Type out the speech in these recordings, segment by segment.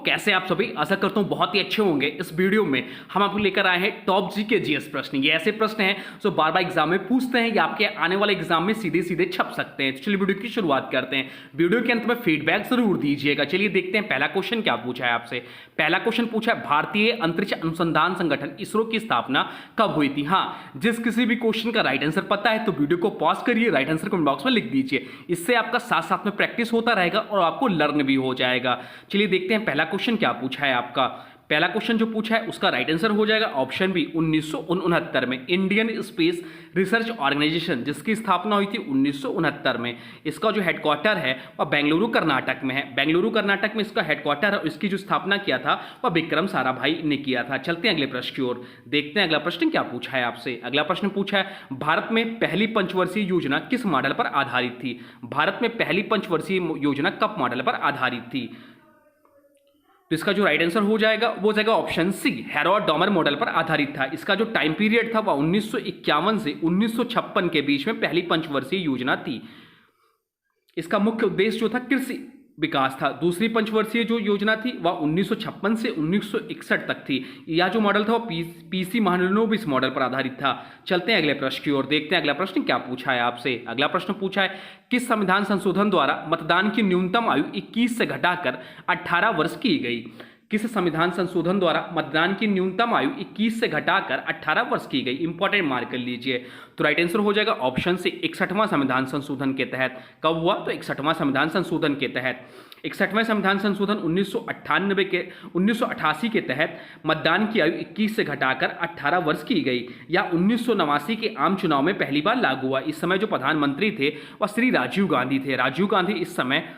कैसे आप सभी, आशा करता हूँ बहुत ही अच्छे होंगे। इस वीडियो में हम आपको लेकर आए हैं टॉप जी के जीएस प्रश्न। ये ऐसे प्रश्न हैं जो बार बार एग्जाम में पूछते हैं या आपके आने वाले एग्जाम में सीधे सीधे छप सकते हैं। तो चलिए वीडियो की शुरुआत करते हैं। वीडियो के अंत में फीडबैक जरूर दीजिएगा। चलिए देखते हैं पहला क्वेश्चन क्या पूछा है आपसे। पहला क्वेश्चन पूछा है भारतीय अंतरिक्ष अनुसंधान संगठन इसरो की स्थापना कब हुई थी। हाँ, जिस किसी भी क्वेश्चन का राइट आंसर पता है तो वीडियो को पॉज करिए, राइट आंसर कमेंट बॉक्स में लिख दीजिए। इससे आपका साथ साथ में प्रैक्टिस होता रहेगा और आपको लर्न भी हो जाएगा। चलिए देखते हैं पहला क्वेश्चन क्या पूछा है आपका। पहला क्वेश्चन जो पूछा है उसका राइट आंसर हो जाएगा ऑप्शन बी 1969 में। इंडियन स्पेस रिसर्च ऑर्गेनाइजेशन जिसकी स्थापना हुई थी 1969 में। इसका जो हेडक्वार्टर है वह बेंगलुरु कर्नाटक में है। बेंगलुरु कर्नाटक में इसका हेडक्वार्टर है और इसकी जो स्थापना किया था वह विक्रम साराभाई ने किया था। चलते हैं अगले प्रश्न की ओर, देखते हैं अगला प्रश्न क्या पूछा है आपसे। अगला प्रश्न पूछा है भारत में पहली पंचवर्षीय योजना किस मॉडल पर आधारित थी। भारत में पहली पंचवर्षीय योजना कब मॉडल पर आधारित थी। तो इसका जो राइट आंसर हो जाएगा वो जाएगा option C, Harrod Domar model पर आधारित था। इसका जो टाइम पीरियड था वह 1951 से 1956 के बीच में पहली पंचवर्षीय योजना थी। इसका मुख्य उद्देश्य जो था कृषि विकास था। दूसरी पंचवर्षीय जो योजना थी वह 1956 से 1961 तक थी। यह जो मॉडल था वो पीसी महालनोबिस मॉडल पर आधारित था। चलते हैं अगले प्रश्न की ओर, देखते हैं अगला प्रश्न क्या पूछा है आपसे। अगला प्रश्न पूछा है किस संविधान संशोधन द्वारा मतदान की न्यूनतम आयु 21 से घटाकर 18 वर्ष की गई। किस संविधान संशोधन द्वारा मतदान की न्यूनतम आयु 21 से घटाकर 18 वर्ष की गई। इंपॉर्टेंट मार्क कर लीजिए। तो राइट आंसर हो जाएगा ऑप्शन से 61वां संविधान संशोधन के तहत। कब हुआ, तो 61वां संविधान संशोधन के तहत। 61वें संविधान संशोधन 1988 के तहत मतदान की आयु 21 से घटाकर 18 वर्ष की गई। या 1989 के आम चुनाव में पहली बार लागू हुआ। इस समय जो प्रधानमंत्री थे वह श्री राजीव गांधी थे। राजीव गांधी इस समय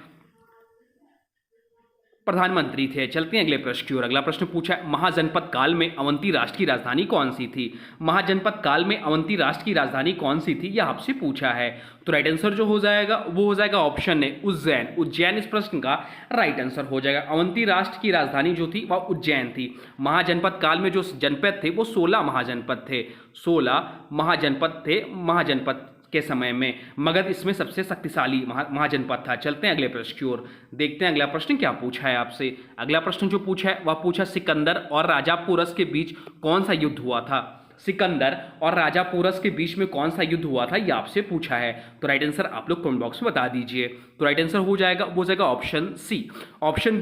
प्रधानमंत्री थे। चलते हैं अगले प्रश्न की ओर। अगला प्रश्न पूछा है महाजनपद काल में अवंती राष्ट्र की राजधानी कौन सी थी। महाजनपद काल में अवंती राष्ट्र की राजधानी कौन सी थी, यह आपसे पूछा है। तो राइट आंसर जो हो जाएगा वो हो जाएगा ऑप्शन है उज्जैन। उज्जैन इस प्रश्न का राइट आंसर हो जाएगा। अवंती राष्ट्र की राजधानी जो थी वह उज्जैन थी। महाजनपद काल में जो जनपद थे वो 16 महाजनपद थे। 16 महाजनपद थे महाजनपद के समय में। मगध इसमें सबसे शक्तिशाली महाजनपद था। चलते हैं अगले प्रश्न की ओर, देखते हैं अगला प्रश्न क्या पूछा है आपसे। अगला प्रश्न जो पूछा है वह पूछा सिकंदर और राजा पोरस के बीच कौन सा युद्ध हुआ था। सिकंदर और राजा पोरस के बीच में कौन सा युद्ध हुआ था, यह आपसे पूछा है। तो राइट आंसर आप लोग कमेंट बॉक्स में बता दीजिए। तो राइट आंसर हो जाएगा वो जाएगा ऑप्शन सी, ऑप्शन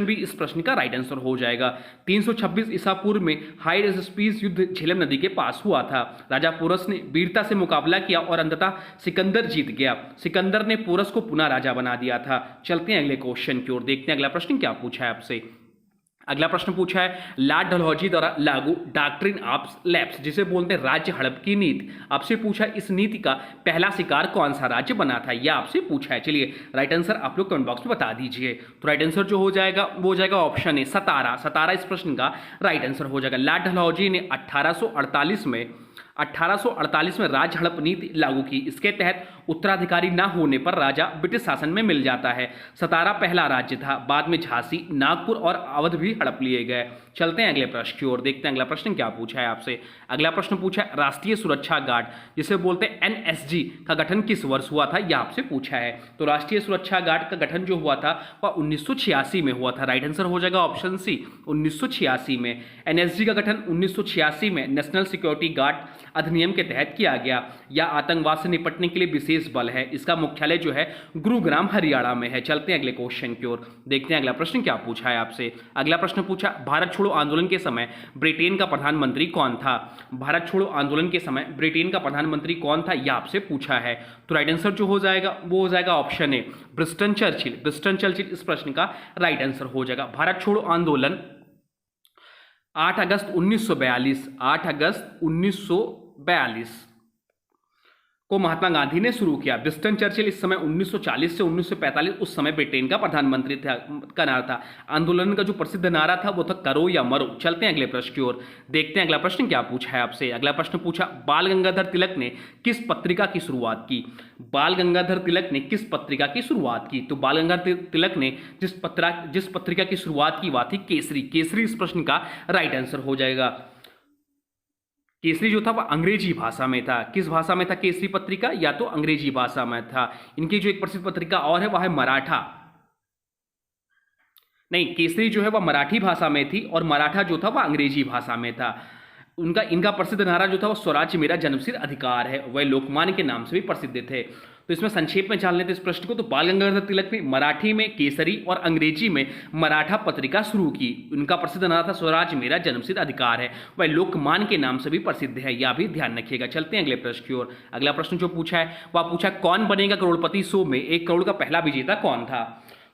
बी इस प्रश्न का राइट आंसर हो जाएगा। 326 ईसा पूर्व में हाई स्पीड युद्ध झेलम नदी के पास हुआ था। राजा पोरस ने वीरता से मुकाबला किया और अंततः सिकंदर जीत गया। सिकंदर ने पोरस को पुनः राजा बना दिया था। चलते हैं अगले क्वेश्चन की ओर, देखते हैं अगला प्रश्न क्या पूछा है आपसे। अगला प्रश्न पूछा है लॉर्ड डलहौजी द्वारा लागू डॉक्ट्रिन ऑफ लैप्स जिसे बोलते हैं राज्य हड़प की नीति, आपसे पूछा है इस नीति का पहला शिकार कौन सा राज्य बना था, यह आपसे पूछा है। चलिए राइट आंसर आप लोग कमेंट बॉक्स में बता दीजिए। तो राइट आंसर जो हो जाएगा वो हो जाएगा ऑप्शन है सतारा। सतारा इस प्रश्न का राइट आंसर हो जाएगा। लॉर्ड डलहौजी ने 1848 में राज्य हड़प नीति लागू की। इसके तहत उत्तराधिकारी न होने पर राजा ब्रिटिश शासन में मिल जाता है। सतारा पहला राज्य था। बाद में झांसी, नागपुर और अवध भी हड़प लिए गए। चलते हैं अगले प्रश्न की ओर, देखते हैं अगला प्रश्न क्या पूछा है आपसे। अगला प्रश्न पूछा है राष्ट्रीय सुरक्षा गार्ड जिसे बोलते हैं एनएसजी का गठन किस वर्ष हुआ था, यह आपसे पूछा है। तो राष्ट्रीय सुरक्षा गार्ड का गठन जो हुआ था वह 1986 में हुआ था। राइट आंसर हो जाएगा ऑप्शन सी 1986 में। एनएसजी का गठन 1986 में नेशनल सिक्योरिटी गार्ड अधिनियम के तहत किया गया। यह आतंकवाद से निपटने के लिए विशेष बल है। इसका मुख्यालय जो है गुरुग्राम हरियाणा में है। चलते हैं अगले क्वेश्चन की ओर, देखते हैं अगला प्रश्न क्या पूछा है आपसे। अगला प्रश्न पूछा भारत छोड़ो आंदोलन के समय ब्रिटेन का प्रधानमंत्री कौन था। भारत छोड़ो आंदोलन के समय ब्रिटेन का प्रधानमंत्री कौन था, यह आपसे पूछा है। तो राइट आंसर जो हो जाएगा वो हो जाएगा ऑप्शन है विंस्टन चर्चिल। विंस्टन चर्चिल इस प्रश्न का राइट आंसर हो जाएगा। भारत छोड़ो आंदोलन 8 अगस्त 1942 को महात्मा गांधी ने शुरू किया। विंस्टन चर्चिल इस समय 1940 से 1945 उस समय ब्रिटेन का प्रधानमंत्री का नारा था। आंदोलन का जो प्रसिद्ध नारा था वो था करो या मरो। चलते हैं अगले प्रश्न की ओर, देखते हैं अगला प्रश्न क्या पूछा है आपसे। अगला प्रश्न पूछा बाल गंगाधर तिलक ने किस पत्रिका की शुरुआत की। बाल गंगाधर तिलक ने किस पत्रिका की शुरुआत की। तो बाल गंगाधर तिलक ने जिस पत्रिका की शुरुआत की वह थी केसरी। केसरी इस प्रश्न का राइट आंसर हो जाएगा। केसरी जो था वह अंग्रेजी भाषा में था। किस भाषा में था केसरी पत्रिका, या तो अंग्रेजी भाषा में था। इनकी जो एक प्रसिद्ध पत्रिका और है वह है मराठा नहीं, केसरी जो है वह मराठी भाषा में थी और मराठा जो था वह अंग्रेजी भाषा में था। उनका इनका प्रसिद्ध नारा जो था वो स्वराज मेरा जन्मसिद्ध अधिकार है, वह लोकमान्य के नाम से भी प्रसिद्ध थे। तो इसमें संक्षेप में जान लेते इस प्रश्न को। तो बाल गंगाधर तिलक ने मराठी में केसरी और अंग्रेजी में मराठा पत्रिका शुरू की। उनका प्रसिद्ध नारा था स्वराज मेरा जन्मसिद्ध अधिकार है, वह लोकमान्य के नाम से भी प्रसिद्ध है, यह भी ध्यान रखिएगा। चलते हैं अगले प्रश्न की ओर। अगला प्रश्न जो पूछा है वह पूछा कौन बनेगा करोड़पति शो में 1 करोड़ का पहला विजेता कौन था।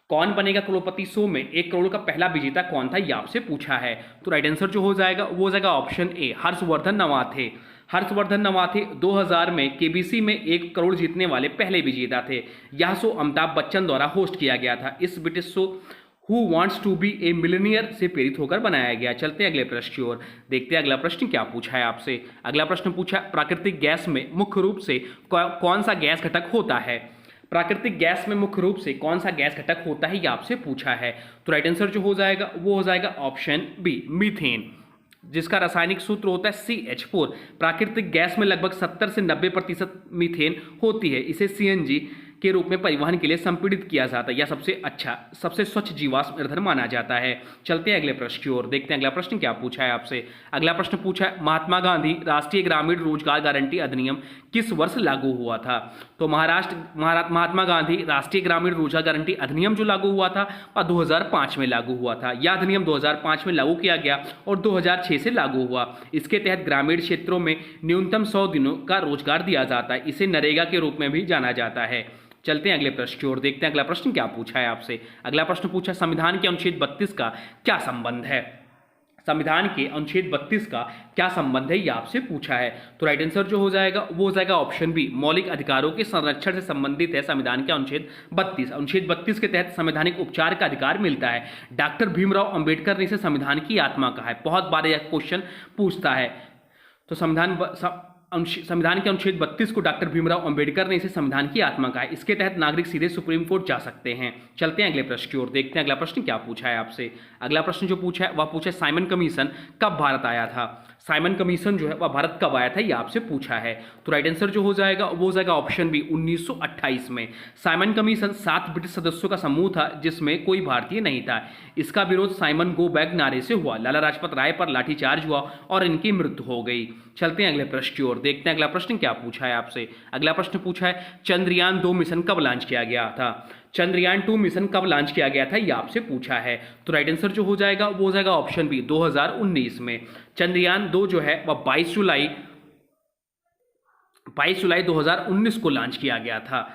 कौन बनेगा करोड़पति शो में 1 करोड़ का पहला विजेता कौन था, यह आपसे पूछा है। तो राइट आंसर जो हो जाएगा वो हो जाएगा ऑप्शन ए, हर्षवर्धन नवाथे। हर्षवर्धन नवाथे 2000 में केबीसी में 1 करोड़ जीतने वाले पहले विजेता थे। यह शो अमिताभ बच्चन द्वारा होस्ट किया गया था। इस British show who wants to be a millionaire से प्रेरित होकर बनाया गया। चलते हैं अगले प्रश्न की ओर, देखते हैं अगला प्रश्न क्या पूछा है आपसे। अगला प्रश्न पूछा प्राकृतिक गैस में मुख्य रूप से कौन सा गैस घटक होता है। प्राकृतिक गैस में मुख्य रूप से कौन सा गैस घटक होता है, यह आपसे पूछा है। तो राइट आंसर जो हो जाएगा वो हो जाएगा ऑप्शन बी, मीथेन, जिसका रासायनिक सूत्र होता है CH4। प्राकृतिक गैस में लगभग 70 से 90% मीथेन होती है। इसे CNG के रूप में परिवहन के लिए संपीड़ित किया जाता है। यह सबसे स्वच्छ जीवाश्म ईंधन माना जाता है। चलते हैं अगले प्रश्न की ओर, देखते हैं अगला प्रश्न क्या पूछा है आपसे। अगला प्रश्न पूछा है महात्मा गांधी राष्ट्रीय ग्रामीण रोजगार गारंटी अधिनियम किस वर्ष लागू हुआ था। तो महात्मा गांधी राष्ट्रीय ग्रामीण रोजगार गारंटी अधिनियम जो लागू हुआ था वह 2005 में लागू हुआ था। यह अधिनियम 2005 में लागू किया गया और 2006 से लागू हुआ। इसके तहत ग्रामीण क्षेत्रों में न्यूनतम 100 दिनों का रोजगार दिया जाता है। इसे नरेगा के रूप में भी जाना जाता है। चलते हैं अगले प्रश्न की ओर, देखते हैं अगला प्रश्न क्या पूछा है आपसे। अगला प्रश्न पूछा संविधान के अनुच्छेद 32 का क्या संबंध है। संविधान के अनुच्छेद 32 का क्या संबंध है, यह आपसे पूछा है। तो राइट आंसर जो हो जाएगा वो हो जाएगा ऑप्शन बी, मौलिक अधिकारों के संरक्षण से संबंधित है संविधान के अनुच्छेद 32। अनुच्छेद 32 के तहत संवैधानिक उपचार का अधिकार मिलता है। डॉक्टर भीमराव अंबेडकर ने इसे संविधान की आत्मा कहा है। बहुत बार यह क्वेश्चन पूछता है। तो संविधान के अनुच्छेद 32 को डॉक्टर भीमराव अंबेडकर ने इसे संविधान की आत्मा कहा है। इसके तहत नागरिक सीधे सुप्रीम कोर्ट जा सकते हैं। चलते हैं अगले प्रश्न की ओर, देखते हैं अगला प्रश्न क्या पूछा है आपसे। अगला प्रश्न जो पूछा है वह पूछा है साइमन कमीशन कब भारत आया था। साइमन कमीशन जो है वह भारत कब आया था, यह आपसे पूछा है। तो राइट आंसर जो हो जाएगा वो हो जाएगा ऑप्शन बी, 1928 में। साइमन कमीशन 7 ब्रिटिश सदस्यों का समूह था जिसमें कोई भारतीय नहीं था। इसका विरोध साइमन गो बैक नारे से हुआ। लाला लाजपत राय पर लाठीचार्ज हुआ और इनकी मृत्यु हो गई। चलते हैं अगले प्रश्न की ओर, देखते हैं अगला प्रश्न क्या पूछा है आपसे। अगला प्रश्न पूछा है चंद्रयान 2 मिशन कब लॉन्च किया गया था। चंद्रयान 2 मिशन कब लॉन्च किया गया था, यह आपसे पूछा है। तो राइट आंसर जो हो जाएगा वो हो जाएगा ऑप्शन बी, 2019 में। चंद्रयान 2 जो है वह 22 जुलाई 2019 को लॉन्च किया गया था।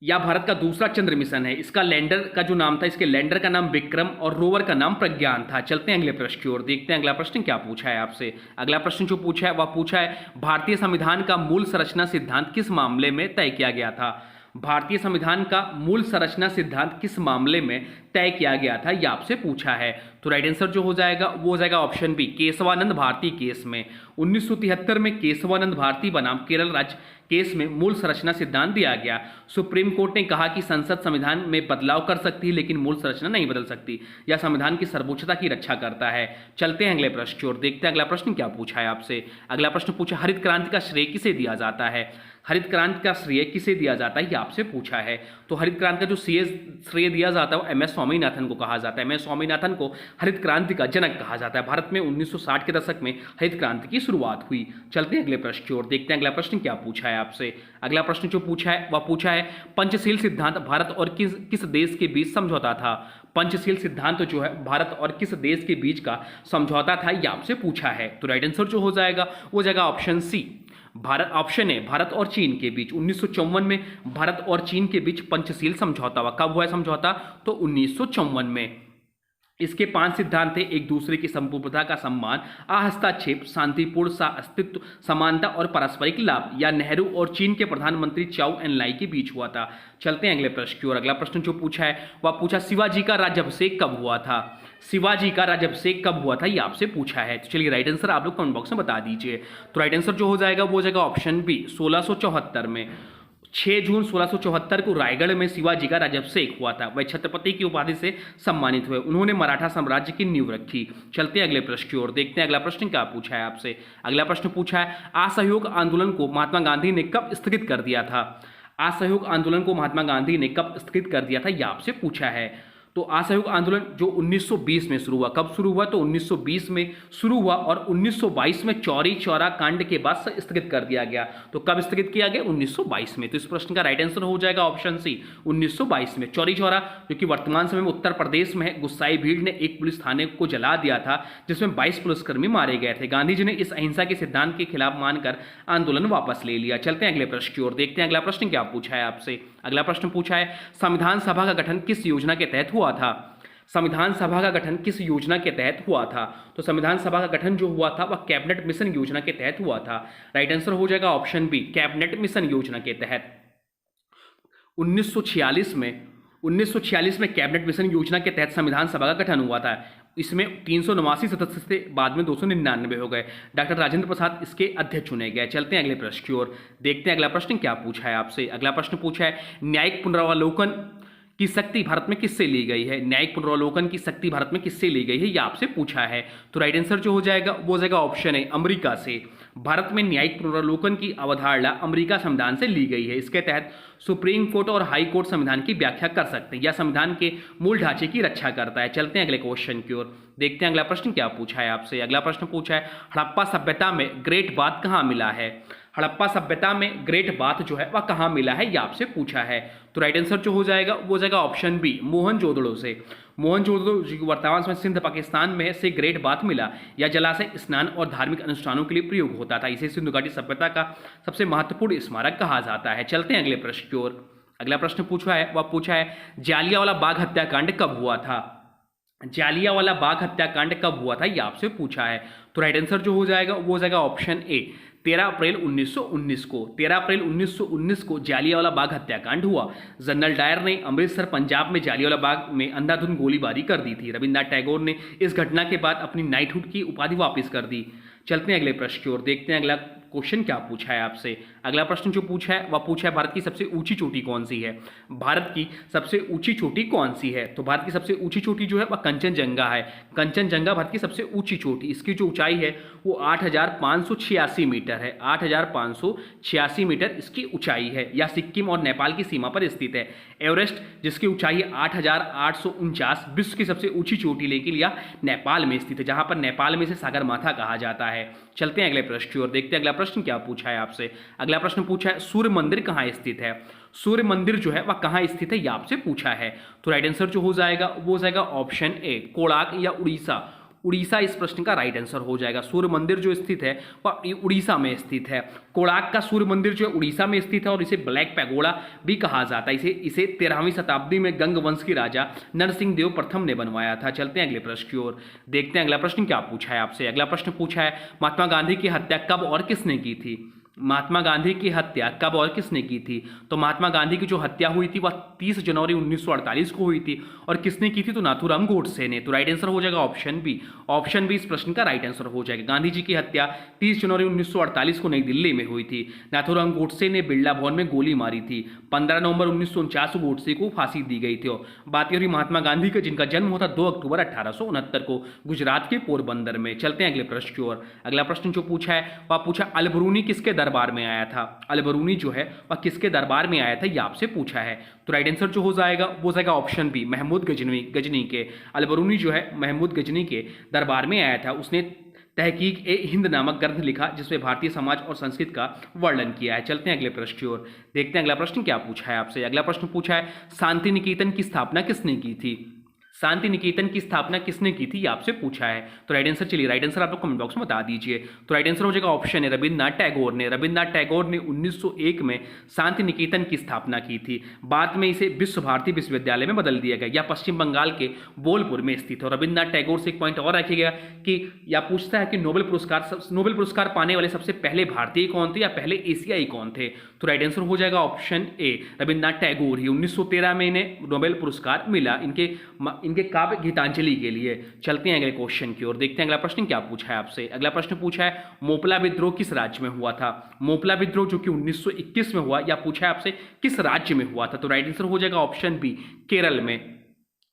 यह भारत का दूसरा चंद्र मिशन है। इसका लैंडर का जो नाम था, इसके लैंडर का नाम विक्रम और रोवर का नाम प्रज्ञान था। चलते हैं अगले प्रश्न की ओर, देखते हैं अगला प्रश्न क्या पूछा है आपसे। अगला प्रश्न जो पूछा है वह पूछा है भारतीय संविधान का मूल संरचना सिद्धांत किस मामले में तय किया गया था। भारतीय संविधान का मूल संरचना सिद्धांत किस मामले में तय किया गया था, यह आपसे पूछा है। तो राइट आंसर जो हो जाएगा वो हो जाएगा option B, Kesavananda Bharati case में। 1973 में केशवानंद भारती बनाम केरल राज्य केस में मूल संरचना सिद्धांत दिया गया। सुप्रीम कोर्ट ने कहा कि संसद संविधान में बदलाव कर सकती है लेकिन मूल संरचना नहीं बदल सकती। यह संविधान की सर्वोच्चता की रक्षा करता है। चलते हैं अगले प्रश्न की ओर, देखते हैं अगला प्रश्न क्या पूछा है आपसे। अगला प्रश्न पूछा हरित क्रांति का श्रेय किसे दिया जाता है। हरित क्रांति का श्रेय किसे दिया जाता है, यह आपसे पूछा है। तो हरित क्रांति का जो श्रेय दिया जाता है वो MS स्वामीनाथन को कहा जाता है। MS स्वामीनाथन को हरित क्रांति का जनक कहा जाता है। भारत में 1960 के दशक में हरित क्रांति की शुरुआत हुई। चलते हैं अगले प्रश्न की ओर, देखते हैं अगला प्रश्न क्या पूछा है आपसे। अगला प्रश्न जो पूछा है वह पूछा है पंचशील सिद्धांत भारत और किस देश के बीच समझौता था। पंचशील सिद्धांत जो है भारत और किस देश के बीच का समझौता था, यह आपसे पूछा है। तो राइट आंसर जो हो जाएगा वो जाएगा ऑप्शन सी, भारत। ऑप्शन है भारत और चीन के बीच। 1954 में भारत और चीन के बीच पंचशील समझौता हुआ। कब हुआ समझौता, तो 1954 में। इसके 5 सिद्धांत थे, एक दूसरे की संपूर्णता का सम्मान, अहस्ताक्षेप, शांतिपूर्ण अस्तित्व, समानता और पारस्परिक लाभ। या नेहरू और चीन के प्रधानमंत्री चाउ एन लाई के बीच हुआ था। चलते हैं अगले प्रश्न की ओर। अगला प्रश्न जो पूछा है वह पूछा शिवाजी का राज्याभिषेक कब हुआ था। शिवाजी का राज्याभिषेक कब हुआ था, यह आपसे पूछा है। तो चलिए राइट आंसर आप लोग कमेंट बॉक्स में बता दीजिए। तो राइट आंसर जो हो जाएगा वो हो जाएगा ऑप्शन बी, 1674 में। 6 जून 1674 को रायगढ़ में शिवाजी का राज्याभिषेक हुआ था। वह छत्रपति की उपाधि से सम्मानित हुए। उन्होंने मराठा साम्राज्य की नींव रखी। चलते हैं अगले प्रश्न की ओर, देखते हैं अगला प्रश्न क्या पूछा है आपसे। अगला प्रश्न पूछा है असहयोग आंदोलन को महात्मा गांधी ने कब स्थगित कर दिया था। असहयोग आंदोलन को महात्मा गांधी ने कब स्थगित कर दिया था, यह आपसे पूछा है। तो असहयोग आंदोलन जो 1920 में शुरू हुआ, कब शुरू हुआ? तो 1920 में शुरू हुआ और 1922 में चौरी चौरा कांड के बाद स्थगित कर दिया गया। तो कब स्थगित किया गया? 1922 में। तो इस प्रश्न का राइट आंसर हो जाएगा ऑप्शन सी, 1922 में। चौरी चौरा जो कि वर्तमान समय में उत्तर प्रदेश में है, गुस्साई भीड़ ने एक पुलिस थाने को जला दिया था जिसमें 22 पुलिसकर्मी मारे गए थे। गांधी जी ने इस अहिंसा के सिद्धांत के खिलाफ मानकर आंदोलन वापस ले लिया। चलते हैं अगले प्रश्न की ओर, देखते हैं अगला प्रश्न क्या पूछा है आपसे। अगला प्रश्न पूछा है संविधान सभा का गठन किस योजना के तहत हुआ था? संविधान सभा का गठन किस योजना के तहत हुआ था? तो संविधान सभा का गठन जो हुआ था वह कैबिनेट मिशन योजना के तहत हुआ था। राइट आंसर हो जाएगा ऑप्शन बी, कैबिनेट मिशन योजना के तहत। 1946 में कैबिनेट मिशन योजना के तहत संविधान सभा का गठन हुआ था। इसमें 389 सदस्य थे, बाद में 299 हो गए। डॉक्टर राजेंद्र प्रसाद इसके अध्यक्ष चुने गए। चलते हैं अगले प्रश्न की ओर, देखते हैं अगला प्रश्न क्या पूछा है आपसे। अगला प्रश्न पूछा है न्यायिक पुनरावलोकन की शक्ति भारत में किससे ली गई है? न्यायिक पुनरावलोकन की शक्ति भारत में किससे ली गई है, यह आपसे पूछा है। तो राइट आंसर जो हो जाएगा वो हो जाएगा ऑप्शन है, अमेरिका से। भारत में न्यायिक पुनरावलोकन की अवधारणा अमेरिका संविधान से ली गई है। इसके तहत सुप्रीम कोर्ट और हाई कोर्ट संविधान की व्याख्या कर सकते हैं या संविधान के मूल ढांचे की रक्षा करता है। चलते हैं अगले क्वेश्चन की ओर, देखते हैं अगला प्रश्न क्या पूछा है आपसे। अगला प्रश्न पूछा है हड़प्पा सभ्यता में ग्रेट बाथ कहाँ मिला है? हड़प्पा सभ्यता में ग्रेट बाथ जो है वह कहाँ मिला है, यह आपसे पूछा है। तो राइट आंसर जो हो जाएगा वो हो जाएगा ऑप्शन बी, मोहनजोदड़ो से। मोहनजोदड़ो जो वर्तमान समय सिंध पाकिस्तान में है से ग्रेट बाथ मिला। यह जलाशय स्नान और धार्मिक अनुष्ठानों के लिए प्रयोग होता था। इसे सिंधु घाटी सभ्यता का सबसे महत्वपूर्ण स्मारक कहा जाता है। चलते हैं अगले प्रश्न की ओर। अगला प्रश्न पूछा है वह पूछा है जालियांवाला बाग हत्याकांड कब हुआ था? जालियांवाला बाग हत्याकांड कब हुआ था, यह आपसे पूछा है। तो राइट आंसर जो हो जाएगा वो हो जाएगा ऑप्शन ए, 13 अप्रैल 1919 को। 13 अप्रैल 1919 को जालियांवाला बाग हत्याकांड हुआ। जनरल डायर ने अमृतसर पंजाब में जालियांवाला बाग में अंधाधुंध गोलीबारी कर दी थी। रविन्द्रनाथ टैगोर ने इस घटना के बाद अपनी नाइटहुड की उपाधि वापस कर दी। चलते हैं अगले प्रश्न की ओर, देखते हैं अगला क्वेश्चन क्या पूछा है आपसे। अगला प्रश्न जो पूछा है वह पूछा है भारत की सबसे ऊंची चोटी कौन सी है? भारत की सबसे ऊंची चोटी कौन सी है? तो भारत की सबसे ऊंची चोटी जो है वह कंचनजंगा है। कंचनजंगा भारत की सबसे ऊंची चोटी, इसकी जो ऊंचाई है वो 8,586 मीटर है। 8,586 मीटर इसकी ऊंचाई है। यह सिक्किम और नेपाल की सीमा पर स्थित है। एवरेस्ट जिसकी ऊंचाई है 8,849, विश्व की सबसे ऊंची चोटी, लेकिन यह नेपाल में स्थित है, जहां पर नेपाल में इसे सागरमाथा कहा जाता है। चलते हैं अगले प्रश्न की ओर, देखते हैं अगला प्रश्न क्या पूछा है आपसे। अगला प्रश्न पूछा है सूर्य मंदिर कहाँ स्थित है? सूर्य मंदिर जो है वह कहाँ स्थित है, यह आपसे पूछा है। तो राइट आंसर जो हो जाएगा वो हो जाएगा ऑप्शन ए, कोणार्क या उड़ीसा। उड़ीसा इस प्रश्न का राइट आंसर हो जाएगा। सूर्य मंदिर जो स्थित है वह उड़ीसा में स्थित है। कोणार्क का सूर्य मंदिर जो है उड़ीसा में स्थित है और इसे ब्लैक पैगोडा भी कहा जाता है। इसे 13वीं शताब्दी में गंग वंश के राजा नरसिंह देव प्रथम ने बनवाया था। चलते हैं अगले प्रश्न की ओर, देखते हैं अगला प्रश्न क्या पूछा है आपसे। अगला प्रश्न पूछा है महात्मा गांधी की हत्या कब और किसने की थी? महात्मा गांधी की हत्या कब और किसने की थी? तो महात्मा गांधी की जो हत्या हुई थी वह 30 जनवरी 1948 को हुई थी और किसने की थी? तो नाथूराम गोडसे ने। तो राइट आंसर हो जाएगा ऑप्शन बी। ऑप्शन बी इस प्रश्न का राइट आंसर हो जाएगा। गांधी जी की हत्या 30 जनवरी 1948 को नई दिल्ली में हुई थी। नाथूराम गोडसे ने बिरला भवन में गोली मारी थी। 15 नवंबर 1949 को गोडसे को फांसी दी गई थी। बात हो रही महात्मा गांधी का, जिनका जन्म हुआ था 2 अक्टूबर 1869 को गुजरात के पोरबंदर में। चलते हैं अगले प्रश्न की ओर। अगला प्रश्न जो पूछा है वह पूछा अलबरूनी किसके दरबार में आया था? अलबरूनी जो है वह किसके दरबार में आया था, यह आपसे पूछा है। तो राइट आंसर जो हो जाएगा वो हो जाएगा ऑप्शन बी, महमूद गजनी के। अलबरूनी जो है महमूद गजनी के दरबार में आया था। उसने तहकीक ए हिंद नामक ग्रंथ लिखा जिसमें भारतीय समाज और संस्कृति का वर्णन किया है। चलते हैं अगले प्रश्न की ओर, देखते हैं अगला प्रश्न क्या पूछा है आपसे। अगला प्रश्न पूछा है शांति निकेतन की स्थापना किसने की थी? शांति निकेतन की स्थापना किसने की थी, ये आपसे पूछा है। तो राइट आंसर, चलिए राइट आंसर आप लोग कमेंट बॉक्स में बता दीजिए। तो राइट आंसर हो जाएगा ऑप्शन है रविन्द्रनाथ टैगोर ने। रविन्द्रनाथ टैगोर ने 1901 में शांति निकेतन की स्थापना की थी। बाद में इसे विश्व भारती विश्वविद्यालय में बदल दिया गया। यह पश्चिम बंगाल के बोलपुर में स्थित है। रविन्द्रनाथ टैगोर से एक पॉइंट और रखिएगा कि यह पूछता है कि नोबेल पुरस्कार पाने वाले सबसे पहले भारतीय कौन थे या पहले एशियाई कौन थे। तो राइट आंसर हो जाएगा ऑप्शन ए, रविन्द्रनाथ टैगोर ही। 1913 में इन्हें नोबेल पुरस्कार मिला इनके काव्य गीतांजलि के लिए। चलते हैं अगले क्वेश्चन की ओर, देखते हैं अगला प्रश्न क्या पूछा है आपसे। अगला प्रश्न पूछा है मोपला विद्रोह किस राज्य में हुआ था? मोपला विद्रोह जो कि 1921 में हुआ, या पूछा है आपसे किस राज्य में हुआ था। तो राइट आंसर हो जाएगा ऑप्शन बी, केरल में।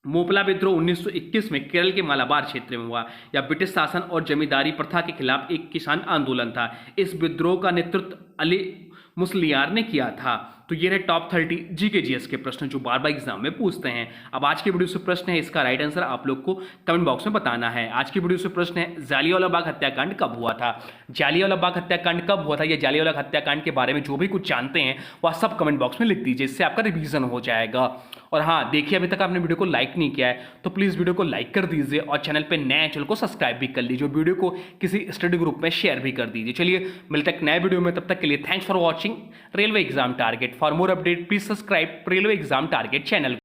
मोपला विद्रोह 1921 में केरल के मालाबार क्षेत्र में हुआ। या ब्रिटिश शासन और जमींदारी प्रथा के खिलाफ एक किसान आंदोलन था। इस विद्रोह का नेतृत्व अली मुसलियार ने किया था। तो ये रहे टॉप 30 जीके जीएस के प्रश्न जो बार बार एग्जाम में पूछते हैं। अब आज के वीडियो से प्रश्न है, इसका राइट आंसर आप लोग को कमेंट बॉक्स में बताना है। आज की वीडियो से प्रश्न है, जालियांवाला बाग हत्याकांड कब हुआ था? जालियांवाला बाग हत्याकांड कब हुआ था, या जालियांवाला हत्याकांड के बारे में जो भी कुछ जानते हैं वह सब कमेंट बॉक्स में लिख दीजिए, इससे आपका रिवीजन हो जाएगा। और हाँ, देखिए अभी तक आपने वीडियो को लाइक नहीं किया है तो प्लीज़ वीडियो को लाइक कर दीजिए और चैनल पे नए चैनल को सब्सक्राइब भी कर लीजिए, वीडियो को किसी स्टडी ग्रुप में शेयर भी कर दीजिए। चलिए मिलते हैं नए वीडियो में, तब तक के लिए thanks for watching railway exam target. For more update please subscribe railway exam target channel.